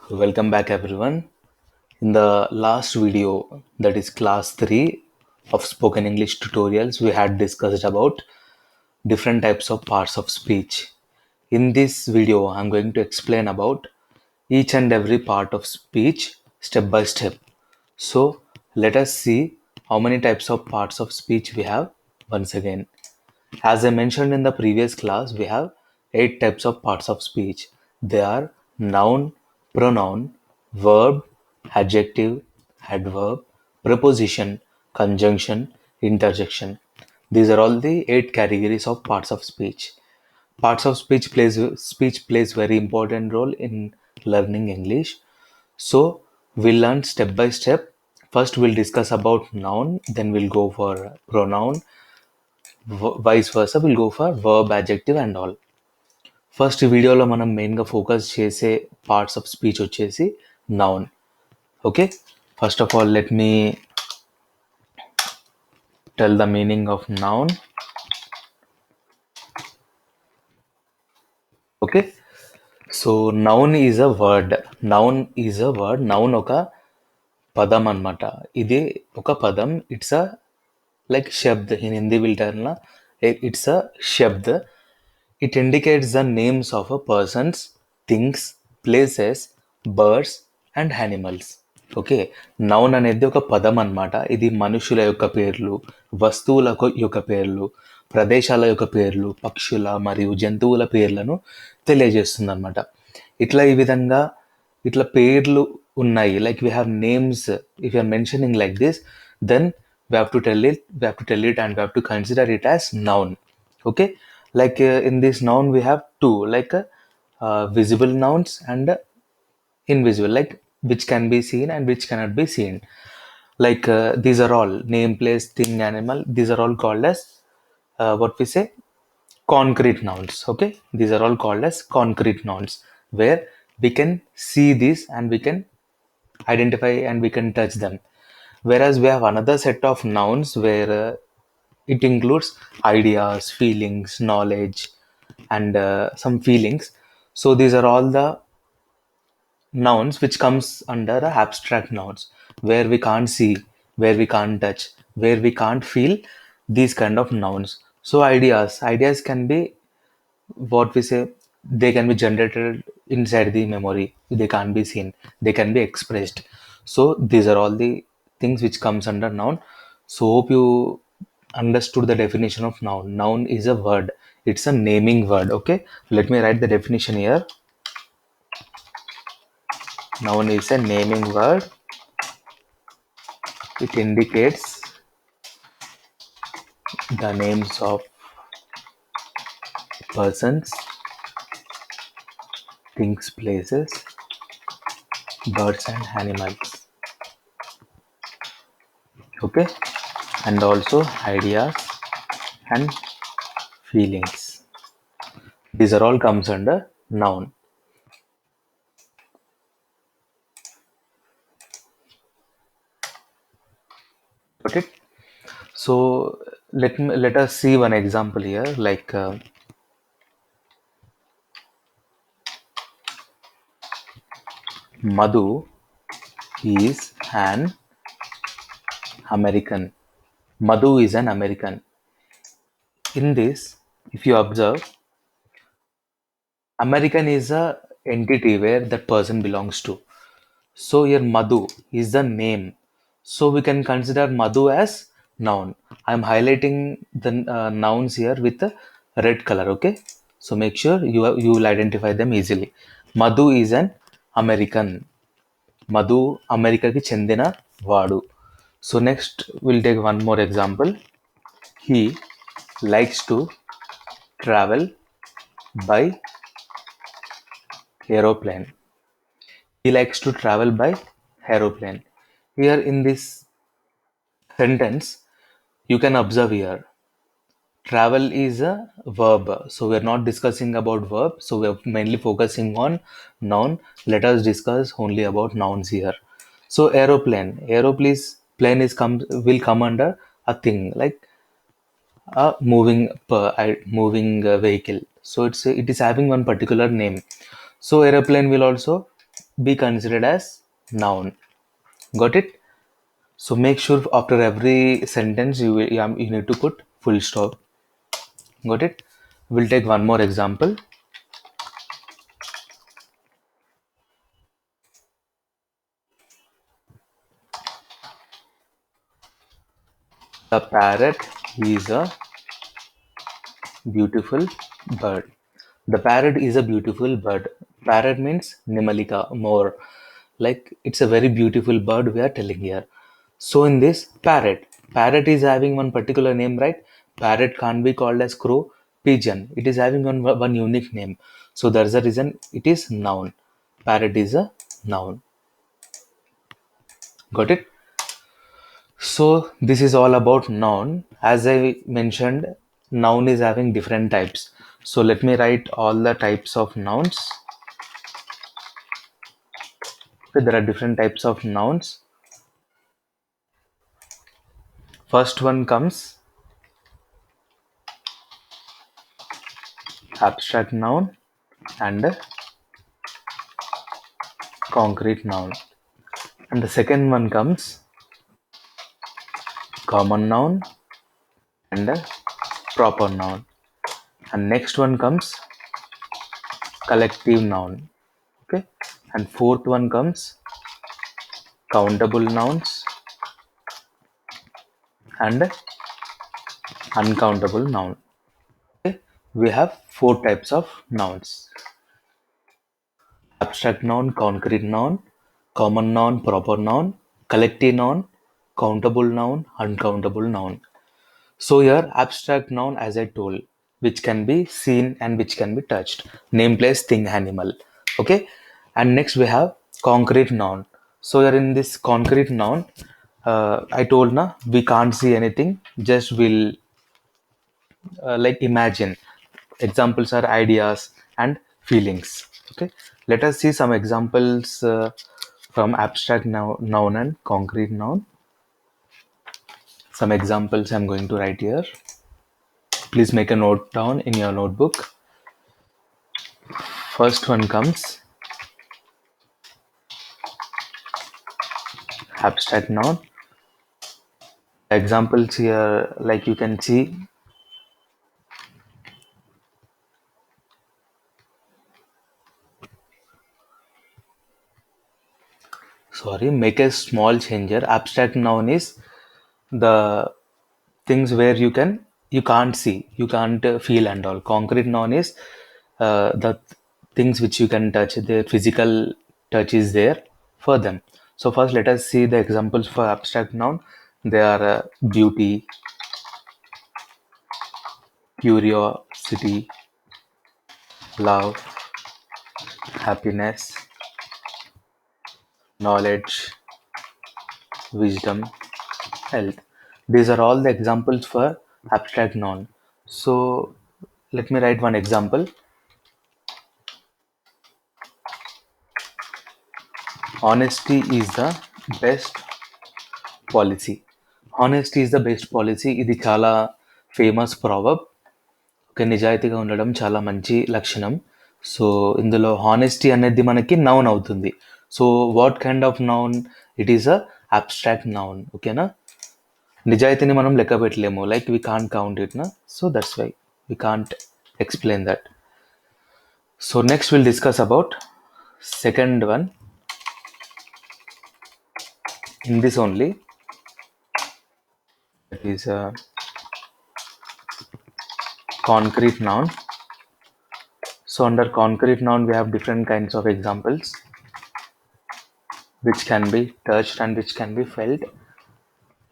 Welcome back everyone. In the last video, that is class 3 of spoken English tutorials, we had discussed about different types of parts of speech. In this video, I'm going to explain about each and every part of speech step by step. So let us see how many types of parts of speech we have once again. As I mentioned in the previous class, we have 8 types of parts of speech. They are noun, pronoun, verb, adjective, adverb, preposition, conjunction, interjection. These are all the 8 categories of parts of speech. Parts of speech plays very important role in learning English. So we'll learn step by step. First we'll discuss about noun, then we'll go for pronoun, vice versa we'll go for verb, adjective and all. First వీడియోలో మనం మెయిన్గా focus చేసే parts of speech వచ్చేసి noun. Okay, first of all let me tell the meaning of noun. Okay, so noun is a word. Noun ఒక పదం అన్నమాట. ఇది ఒక పదం. ఇట్స్ అ లైక్ శబ్ద్. In Hindi will turn it's a శబ్ద్. It indicates the names of a persons, things, places, birds and animals. Okay, noun అనేది ఒక పదం అన్నమాట. ఇది మనుషుల యొక్క పేర్లు, వస్తువుల యొక్క పేర్లు, ప్రదేశాల యొక్క పేర్లు, పక్షుల మరియు జంతువుల పేర్లను తెలియజేస్తుంది అనమాట. ఈ విధంగా ఇట్లా పేర్లు ఉన్నాయి. Like we have names. If you are mentioning like this, then we have to tell it and we have to consider it as noun. Okay, like in this noun we have two, like visible nouns and invisible, like which can be seen and which cannot be seen. Like these are all name, place, thing, animal. These are all called as what we say concrete nouns. Okay, these are all called as concrete nouns, where we can see this and we can identify and we can touch them. Whereas we have another set of nouns where it includes ideas, feelings, knowledge and some feelings. So these are all the nouns which comes under the abstract nouns, where we can't see, where we can't touch, where we can't feel. These kind of nouns. So ideas can be what we say, they can be generated inside the memory. They can't be seen, they can be expressed. So these are all the things which comes under noun. So hope you understood the definition of noun. Noun is a word. It's a naming word. Okay, let me write the definition here. Noun is a naming word. It indicates the names of persons, things, places, birds and animals. Okay, and also ideas and feelings. These are all comes under noun. Got it? So let us see one example here. Like Madhu is an American. Madhu is an American. In this, if you observe, American is a entity where that person belongs to. So here Madhu is the name. So we can consider Madhu as noun. I'm highlighting the nouns here with a red color. Okay. So make sure you will identify them easily. Madhu is an American. Madhu America ki chendina vadu. So next we'll take one more example. He likes to travel by aeroplane. He likes to travel by aeroplane. Here in this sentence, you can observe here. Travel is a verb. So we are not discussing about verb. So we are mainly focusing on noun. Let us discuss only about nouns here. So aeroplane. Plane is will come under a thing like a moving vehicle. So it is having one particular name. So aeroplane will also be considered as noun. Got it? So make sure after every sentence you need to put full stop. Got it? We'll take one more example. The parrot is a beautiful bird. The parrot is a beautiful bird. Parrot means Nimalika, more. Like it's a very beautiful bird we are telling here. So in this parrot is having one particular name, right? Parrot can't be called as crow, pigeon. It is having one unique name. So there's a reason it is noun. Parrot is a noun. Got it? So this is all about noun. As I mentioned, noun is having different types. So let me write all the types of nouns. Okay, there are different types of nouns. First one comes abstract noun and concrete noun. And the second one comes common noun and proper noun. And next one comes collective noun. Okay. And fourth one comes countable nouns and uncountable noun. Okay. We have four types of nouns: abstract noun, concrete noun, common noun, proper noun, collective noun, countable noun, uncountable noun. So here abstract noun, as I told, which can be seen and which can be touched. Name, place, thing, animal. Okay. And next we have concrete noun. So here in this concrete noun, I told na we can't see anything. Just will like imagine. Examples are ideas and feelings. Okay. Let us see some examples from abstract noun and concrete noun. Some examples I'm going to write here. Please make a note down in your notebook. First one comes abstract noun. Examples here, like you can see, sorry, make a small change here. Abstract noun is the things where you can't see, you can't feel and all. Concrete noun is the things which you can touch. The physical touch is there for them. So first let us see the examples for abstract noun. They are beauty, curiosity, love, happiness, knowledge, wisdom, health. These are all the examples for abstract noun. So let me write one example. Honesty is the best policy. Honesty is the best policy. ఇది చాలా famous proverb. ఒక నిజాయితీగా ఉండడం చాలా మంచి లక్షణం. So ఇందులో honesty అనేది మనకి నౌన్ అవుతుంది. So what kind of noun? It is a abstract noun. ఓకేనా? నిజాయితీని మనం లెక్క పెట్టలేము. Like we can't count it నా. So that's why we can't explain that. So next will discuss about second one. In this only, that is a concrete noun. So under concrete noun we have different kinds of examples which can be touched and which can be felt,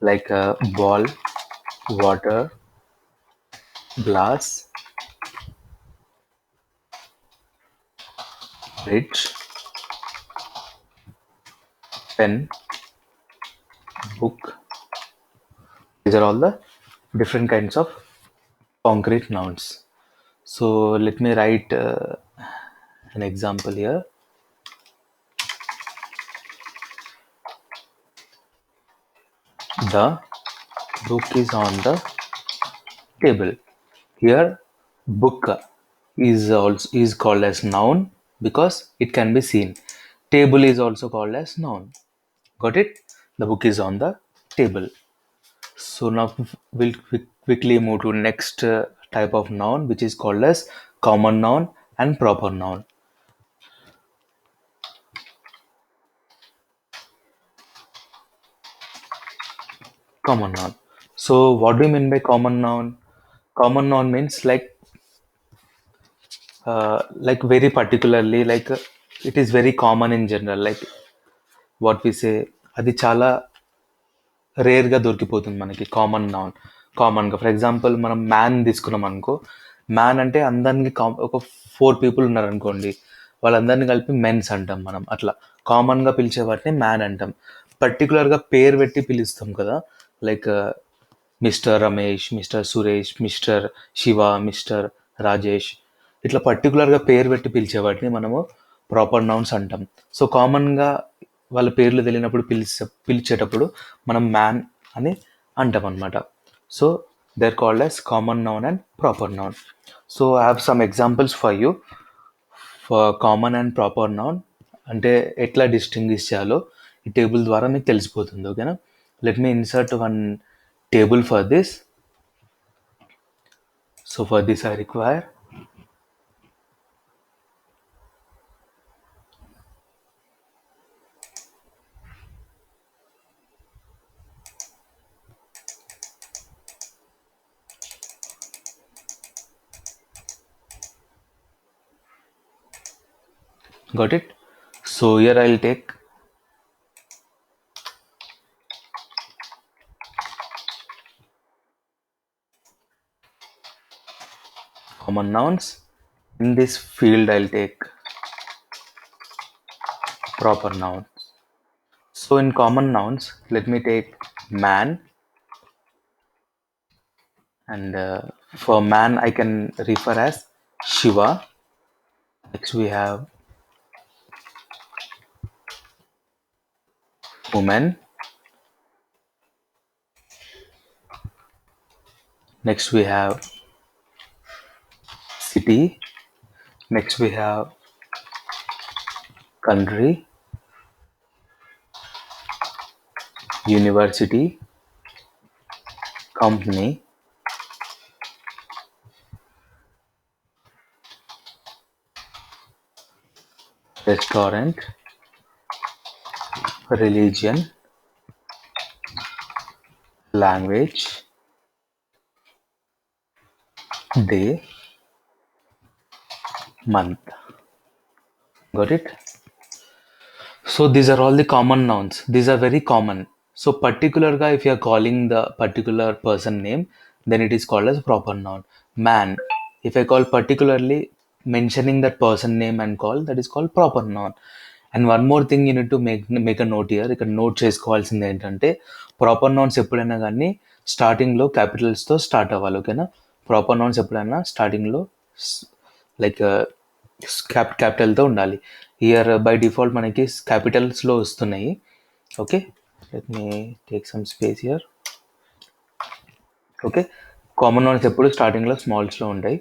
like a ball, water, glass, bridge, pen, book. These are all the different kinds of concrete nouns. So let me write an example here. The book is on the table. Here book is also is called as noun because it can be seen. Table is also called as noun. Got it? The book is on the table. So now we'll quickly move to next type of noun, which is called as common noun and proper noun. Common noun. So what do you mean by common noun? Common noun means like very particularly, it is very common in general. Like what we say, అది చాలా రేర్గా దొరికిపోతుంది మనకి common noun. కామన్గా for example మనం man తీసుకున్నాం అనుకో, man అంటే అందరినీ ఒక 4 పీపుల్ ఉన్నారనుకోండి, వాళ్ళందరినీ కలిపి మెన్స్ అంటాం మనం. అట్లా కామన్గా పిలిచే వాటిని మ్యాన్ అంటాం. పర్టికులర్గా పేరు పెట్టి పిలుస్తాం కదా, like mister Ramesh, mister Suresh, mister Shiva, mister Rajesh, ఇట్లా పర్టికులర్గా పేరు పెట్టి పిలిచే వాటిని మనము ప్రాపర్ నౌన్స్ అంటాం. సో కామన్గా వాళ్ళ పేర్లు తెలియనప్పుడు పిలిచేటప్పుడు మనం మ్యాన్ అని అంటాం అనమాట. So they're called as common noun and proper noun. So I have some examples for you for common and proper noun. అంటే ఎట్లా డిస్టింగ్విష్ చేయాలో ఈ టేబుల్ ద్వారా మీకు తెలిసిపోతుంది. ఓకేనా? Let me insert one table for this. So for this I require got it. So here I'll take common nouns. In this field I'll take proper nouns. So in common nouns, let me take man, and for man I can refer as Shiva. Next we have woman. Next we have city. Next we have country, university, company, restaurant, religion, language, day, month. Got it? So these are all the common nouns. These are very common. So particular guy, if you are calling the particular person name, then it is called as proper noun. Man, if I call particularly mentioning that person name and call, that is called proper noun. And one more thing you need to make a note year. ఇక్కడ note చేసుకోవాల్సింది ఏంటంటే, proper nouns ఎప్పుడైనా కానీ స్టార్టింగ్లో క్యాపిటల్స్తో start అవ్వాలి. ఓకేనా? Proper nouns ఎప్పుడైనా స్టార్టింగ్లో లైక్ క్యాపిటల్తో ఉండాలి. ఇయర్ బై డిఫాల్ట్ మనకి క్యాపిటల్స్లో వస్తున్నాయి. Okay, let me take some space year. Okay, common nouns ఎప్పుడు స్టార్టింగ్లో స్మాల్స్లో ఉంటాయి.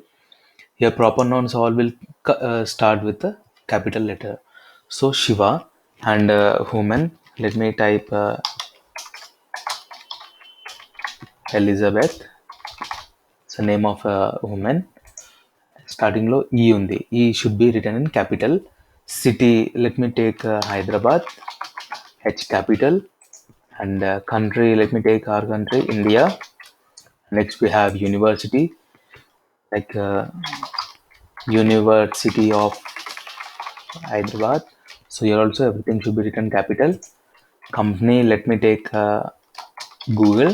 Here proper nouns all will start with the capital letter. So Shiva and woman. Let me type Elizabeth. It's the name of a woman. Starting low E undi. E should be written in capital. City. Let me take Hyderabad. H capital. And country. Let me take our country, India. Next we have university. Like University of Hyderabad. So here also everything should be written capital. Company, let me take Google.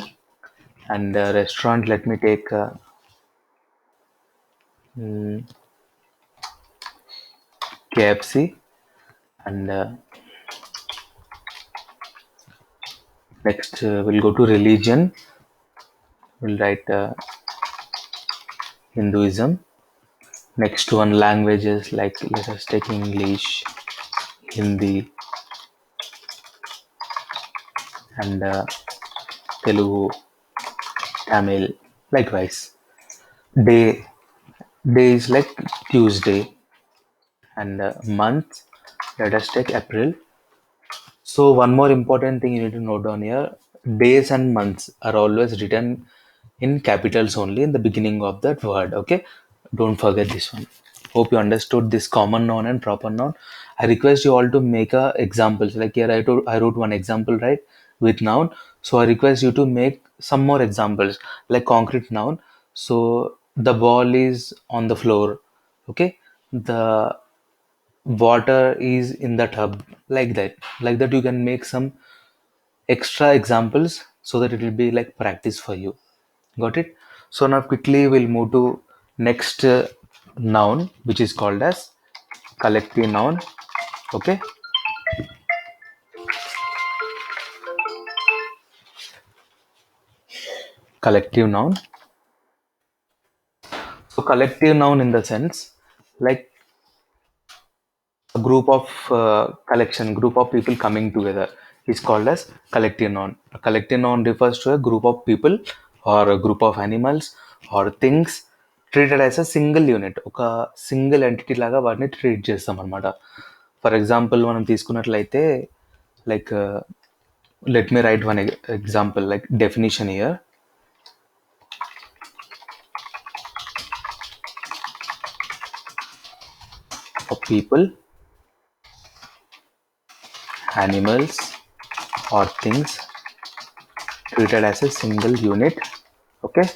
And restaurant, let me take KFC. And next we'll go to religion. We'll write Hinduism. Next one, languages, like let us take English, Hindi, and Telugu, Tamil. Likewise, day is like Tuesday, and month Let us take April. So one more important thing you need to note down here, days and months are always written in capitals only in the beginning of that word. Okay, don't forget this one. Hope you understood this common noun and proper noun. I request you all to make examples. Like here I wrote one example, right, with noun. So I request you to make some more examples like concrete noun. So the ball is on the floor. Okay, the water is in the tub, like that you can make some extra examples so that it will be like practice for you. Got it? So now quickly we'll move to next noun, which is called as collective noun. Okay, collective noun. So collective noun in the sense like a group of group of people coming together is called as collective noun. A collective noun refers to a group of people or a group of animals or things treated as a single unit, ఒక single entity లాగా వాటిని treat చేస్తాం అనమాట. For example మనం తీసుకున్నట్లయితే like let me right one example like definition here. Of people, animals or things treated as a single unit. Okay,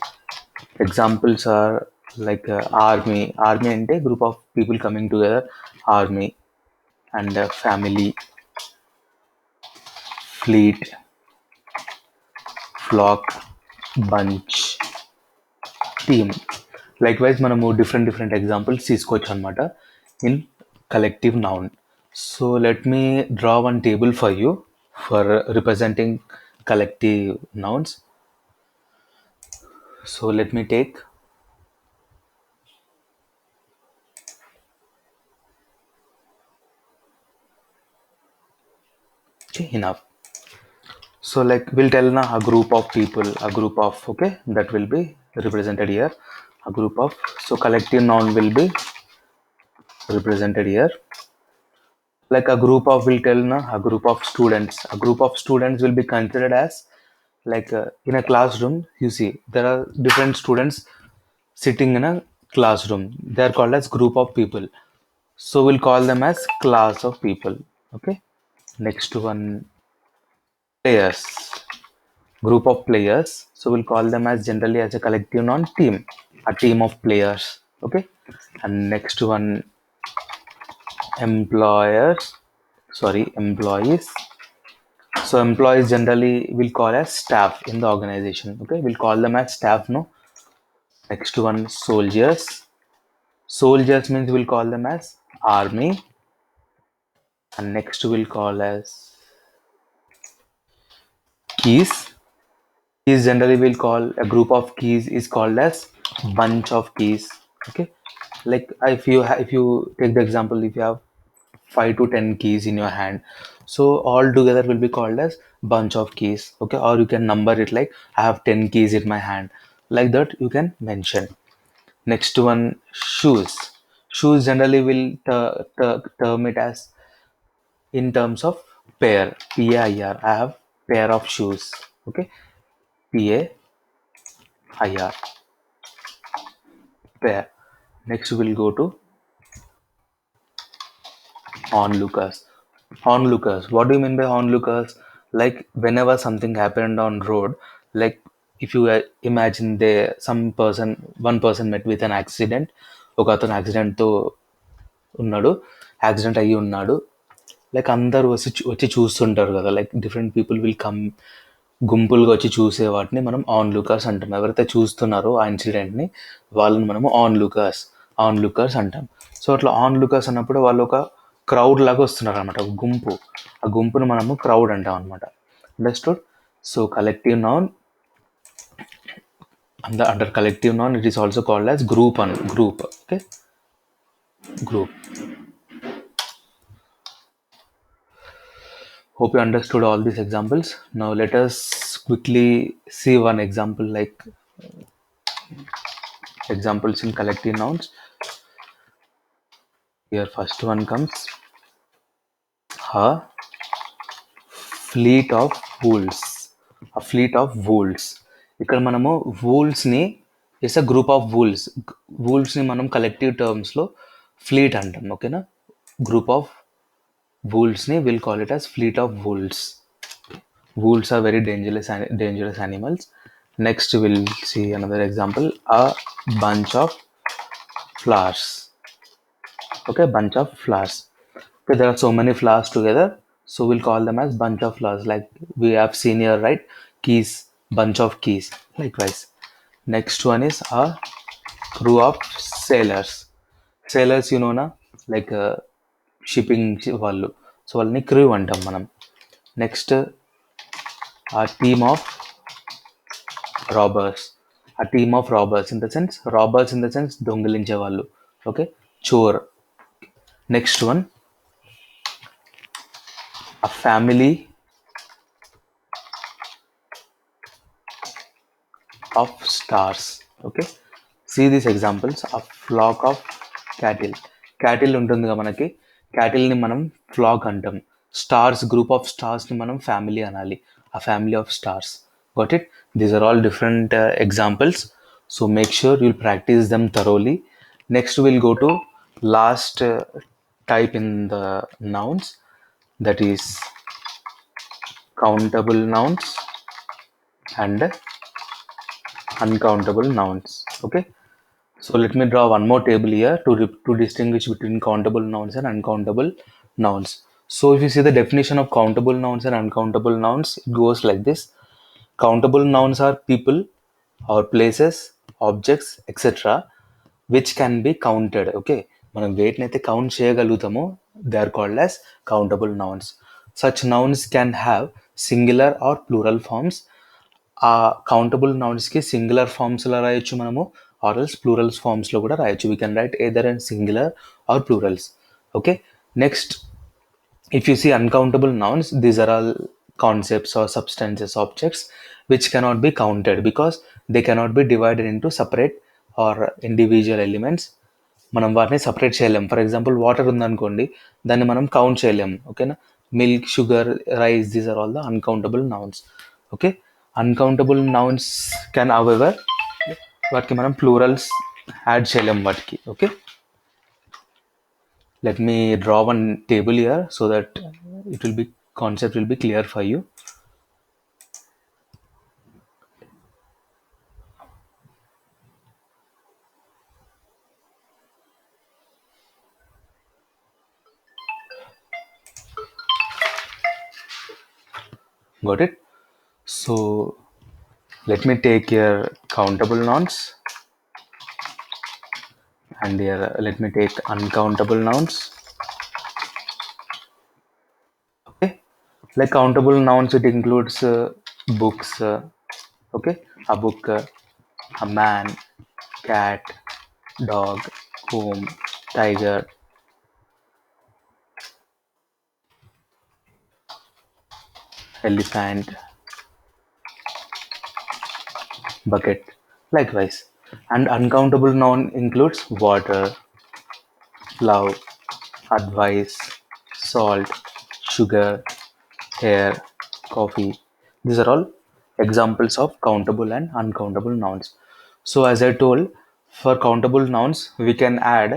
examples are like army and a group of people coming together, army, and family, fleet, flock, bunch, team. Likewise మనము different examples తీసుకోవచ్చు అనమాట in collective noun. So let me draw one table for you for representing collective nouns. So let me take okay, enough. So like we'll tell now a group of people, a group of, okay, that will be represented here. A group of, so collective noun will be represented here. Like a group of, will tell now a group of students. A group of students will be considered as like in a classroom. You see there are different students sitting in a classroom. They are called as group of people. So we'll call them as class of people. Okay. Next one, players. Group of players, so we'll call them as generally as a collective noun, team, a team of players. Okay, and next one, employers, sorry, employees. So employees generally we'll call as staff in the organization. Okay, we'll call them as staff. No. Next one, soldiers. Soldiers means we'll call them as army. And next we'll call as keys. Keys generally we'll call a group of keys is called as bunch of keys. Okay, like if you take the example, if you have 5 to 10 keys in your hand, so all together will be called as bunch of keys. Okay, or you can number it like I have 10 keys in my hand, like that you can mention. Next one, shoes. Shoes generally will term it as in terms of pair, pair. I have pair of shoes. Okay, pair, pair. Next we'll go to onlookers. Onlookers. What do you mean by onlookers? Like whenever something happened on road, like if you imagine there one person met with an accident, ఒక అతను యాక్సిడెంట్తో ఉన్నాడు, accident అయ్యి ఉన్నాడు, like అందరూ వచ్చి చూస్తుంటారు కదా, like different people will come, గుంపులుగా వచ్చి చూసే వాటిని మనం ఆన్ లుకర్స్ అంటాం. ఎవరైతే చూస్తున్నారో ఆ ఇన్సిడెంట్ని వాళ్ళని మనము ఆన్ లుకర్స్ అంటాం. సో అట్లా ఆన్ లుకర్స్ అన్నప్పుడు వాళ్ళు ఒక క్రౌడ్ లాగా వస్తున్నారు అనమాట, ఒక గుంపు. ఆ గుంపును మనము క్రౌడ్ అంటాం అనమాట. Understood? So collective noun, under collective noun it is also called as group. Okay, group. Hope you understood all these examples. Now let us quickly see one example, like examples in collective nouns. Here first one comes a fleet of wolves. A fleet of wolves. ఇక్కడ మనము wolvesని it's a group of wolvesని మనం collective టర్మ్స్లో fleet అంటాం. ఓకేనా? Group of wolvesని will call it as fleet of wolves. Wolves are very dangerous animals. Next we'll see another example, a bunch of flowers. Okay, bunch of flowers. Okay, there are so many flowers together, so we'll call them as bunch of flowers, like we have seen here, right? Keys, bunch of keys. Likewise, next one is a crew of sailors. Sailors, you know na, like shipping వాళ్ళు, so వాళ్ళని crew అంటాం మనం. Next a team of robbers. A team of robbers in the sense దొంగిలించే వాళ్ళు. Okay, chore. Next one, a family of stars. Okay, see these examples, a flock of cattle ఉంటుందిగా మనకి, క్యాటిల్ని మనం flax అంటాం. Stars, group of స్టార్స్ని మనం family అనాలి, a family of stars. Got it? These are all different examples, so make sure you'll practice them thoroughly. Next we'll go to last type in the nouns, that is countable nouns and uncountable nouns. Okay, so let me draw one more table here to distinguish between countable nouns and uncountable nouns. So if you see the definition of countable nouns and uncountable nouns, it goes like this. Countable nouns are people or places, objects, etc. which can be counted. Okay, మనం వేటినైతే count చేయగలుగుతామో they are called as countable nouns. Such nouns can have singular or plural forms. ఆ countable నౌన్స్కి singular ఫార్మ్స్లో రాయొచ్చు మనము, or else plurals ఫార్మ్స్లో కూడా రాయొచ్చు. We can write either and singular or plurals. Okay, next if you see uncountable nouns, these are all concepts or substances, objects which cannot be counted because they cannot be divided into separate or individual elements. మనం వాటిని separate చేయలేం. For example water ఉందనుకోండి, దాన్ని మనం count చేయలేం. ఓకేనా? Milk, sugar, rice, these are all the uncountable nouns. Okay, uncountable nouns can however, వాటికి మనం ప్లూరల్స్ యాడ్ చేయలేం వాటికి. Okay, let me draw one table here so that concept will be clear for you. Got it? So let me take here countable nouns, and here let me take uncountable nouns. Okay, like countable nouns, it includes books. Okay, a book, a man, cat, dog, comb, tiger, elephant, bucket. Likewise, and uncountable noun includes water, love, advice, salt, sugar, air, coffee. These are all examples of countable and uncountable nouns. So as I told, for countable nouns we can add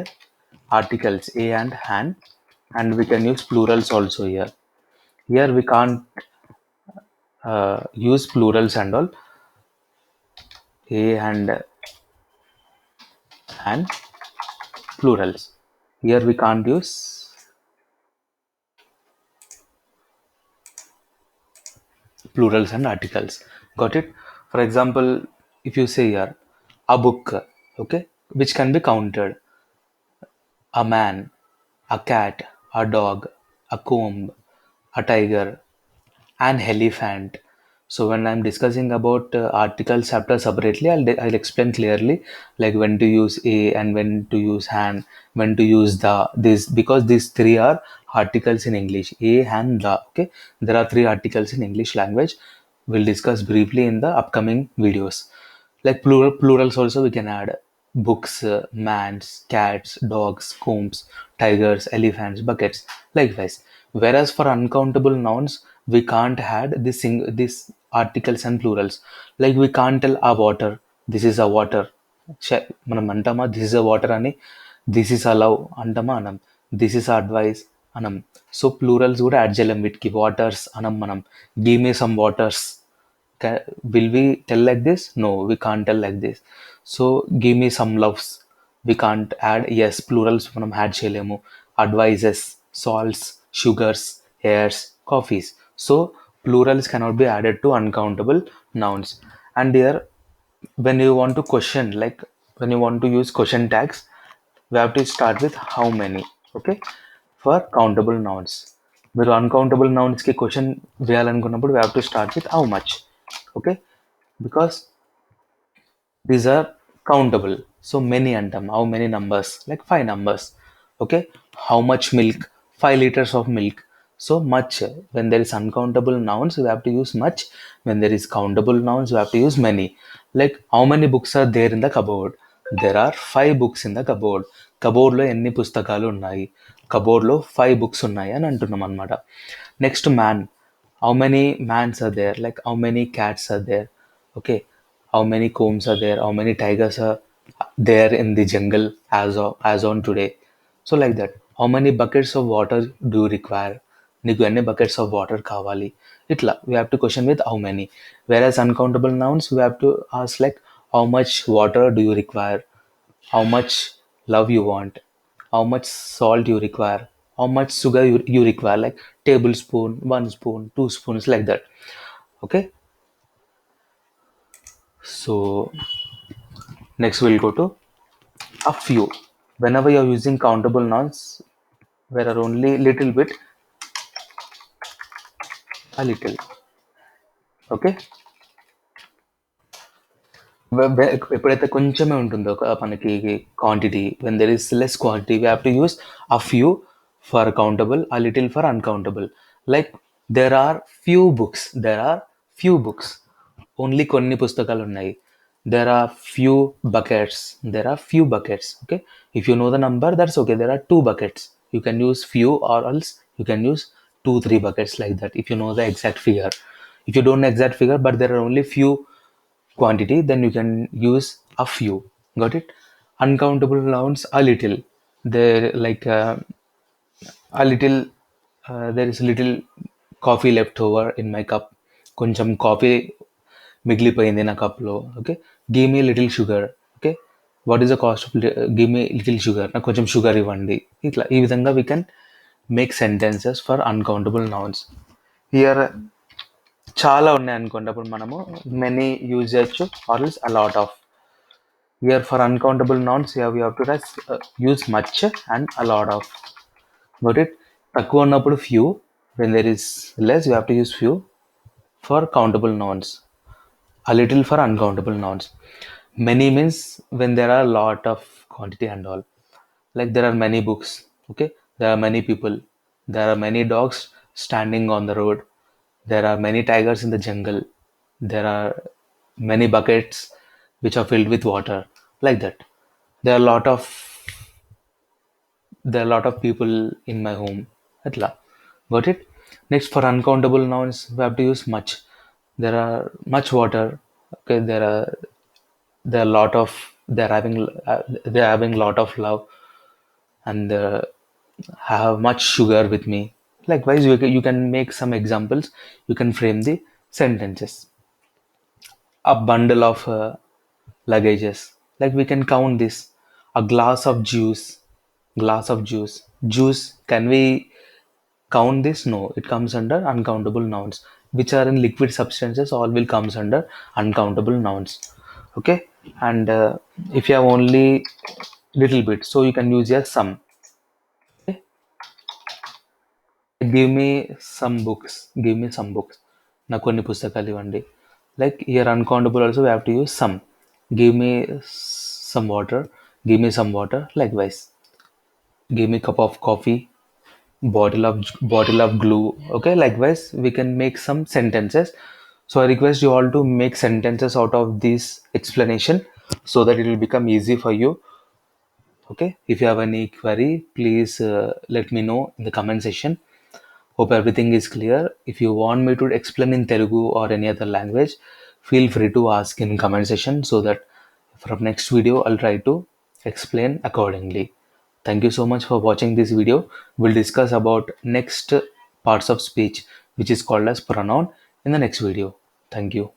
articles a and an, and we can use plurals also here. Here we can't use plurals and all, a and plurals. Here we can't use plurals and articles. Got it? For example, if you say here a book, okay, which can be counted, a man, a cat, a dog, a comb, a tiger, an elephant. So when I'm discussing about articles chapter separately, I'll explain clearly, like when to use a and when to use an, when to use the, this, because these three are articles in English, a and the. Okay, there are three articles in English language. We'll discuss briefly in the upcoming videos. Like plurals also we can add. books, mans, cats, dogs, combs, tigers, elephants, buckets, likewise. Whereas for uncountable nouns, we can't add this articles and plurals. Like we can't tell a water, this is a water. మనం అంటామా this is a water అని, this is a love అంటామా అనం, this is advice అనం. So plurals కూడా add చేయలేం వీటికి, waters అనం మనం. Give me some waters, will we tell like this? No, we can't tell like this. So give me some loves, we can't add, yes plurals మనం add చేయలేము. advices, salts, sugars, hairs, coffees. So plurals cannot be added to uncountable nouns. And here when you want to question, like when you want to use question tags, we have to start with how many. Okay, for countable nouns. మీరు uncountable nouns కి question వేయాలనుకున్నప్పుడు we have to start with how much. Okay, because these are countable. So many antam, how many numbers, like 5 numbers. Okay, how much milk, 5 liters of milk. So much, when there is uncountable nouns we have to use much, when there is countable nouns we have to use many. Like how many books are there in the cupboard? There are 5 books in the cupboard. కబోర్డ్లో ఎన్ని పుస్తకాలు ఉన్నాయి, కబోర్డ్లో 5 books ఉన్నాయి అని అంటున్నాం అనమాట. Next man, how many mans are there, like how many cats are there. Okay, how many combs are there, how many tigers are there in the jungle as on today. So like that, how many buckets of water do you require, నీకు ఎన్ని buckets of water కావాలి, ఇట్లా we have to question with how many. Whereas uncountable nouns we have to ask like how much water do you require, how much love you want, how much salt you require, how much sugar you require, like tablespoon, 1 spoon, 2 spoons, like that. Okay, so next we'll go to a few. Whenever you're using countable nouns, there are only little bit, a little. Okay, ఎప్పుడైతే కొంచెమే ఉంటుందో మనకి quantity, when there is less quantity we have to use a few for countable, a little for uncountable. Like there are few books, only కొన్ని పుస్తకాలు ఉన్నాయి. There are few buckets, there are few buckets. Okay, if you know the number that's okay, there are 2 buckets. You can use few or else you can use 2-3 buckets, like that, if you know the exact figure. If you don't know exact figure but there are only few quantity, then you can use a few. Got it? Uncountable nouns, a little, there like a little, there is little coffee left over in my cup, కొంచెం coffee మిగిలిపోయింది నా కప్లో. Okay, give me little sugar. Okay, what is the cost of, give me little sugar, నాకు కొంచెం sugar ఇవ్వండి. ఇట్లా ఈ విధంగా we can make sentences for uncountable nouns. Here చాలా ఉన్నాయి అనుకోండి, అప్పుడు మనము మెనీ యూజ్ చేయొచ్చు or is a lot of. Here for uncountable nouns here we have to use much and a lot of. Got it? తక్కువ ఉన్నప్పుడు few, when there is less you have to use few for countable nouns, a little for uncountable nouns. Many means when there are a lot of quantity and all. Like there are many books, okay? There are many people. There are many dogs standing on the road. There are many tigers in the jungle. There are many buckets which are filled with water. Like that. There are a lot of people in my home. Atla. Got it? Next, for uncountable nouns, we have to use much. There are much water. Okay, there are lot of, they're having lot of love, and have much sugar with me. Likewise, you can make some examples. You can frame the sentences. A bundle of luggages. Like we can count this. A glass of juice. Glass of juice. Juice. Can we count this? No, it comes under uncountable nouns. Which are in liquid substances, all will comes under uncountable nouns. Okay, and if you have only little bit, so you can use a some. Okay? Give me some books. Give me some books. Na konni pustakali ఇవ్వండి. Like here uncountable also we have to use some. Give me some water. Give me some water. Likewise, give me cup of coffee. Bottle of glue. Okay, likewise we can make some sentences. So I request you all to make sentences out of this explanation. so that it will become easy for you. Okay, if you have any query, please let me know in the comment section. Hope everything is clear. If you want me to explain in Telugu or any other language, feel free to ask in comment section so that from next video I'll try to explain accordingly. Thank you so much for watching this video. We'll discuss about next parts of speech which is called as pronoun in the next video. Thank you.